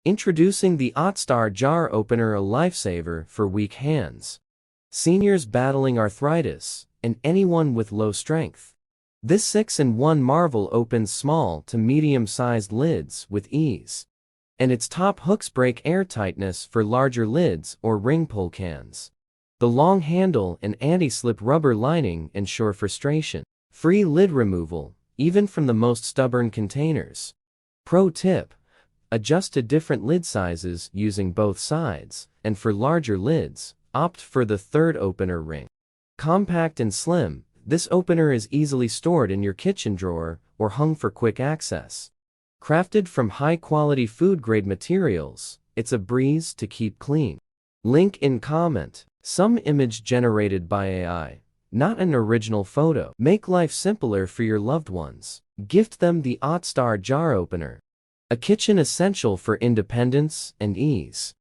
Introducing the Otstar Jar Opener, a lifesaver for weak hands, seniors battling arthritis, and anyone with low strength. This 6-in-1 marvel opens small to medium-sized lids with ease, and its top hooks break airtightness for larger lids or ring pull cans. The long handle and anti-slip rubber lining ensure frustration-free lid removal, even from the most stubborn containers. Pro tip: adjust to different lid sizes using both sides, and for larger lids, opt for the third opener ring. Compact and slim, this opener is easily stored in your kitchen drawer or hung for quick access. Crafted from high-quality food-grade materials, it's a breeze to keep clean. Link in comment. Some image generated by AI, not an original photo. Make life simpler for your loved ones. Gift them the Otstar Jar Opener, a kitchen essential for independence and ease.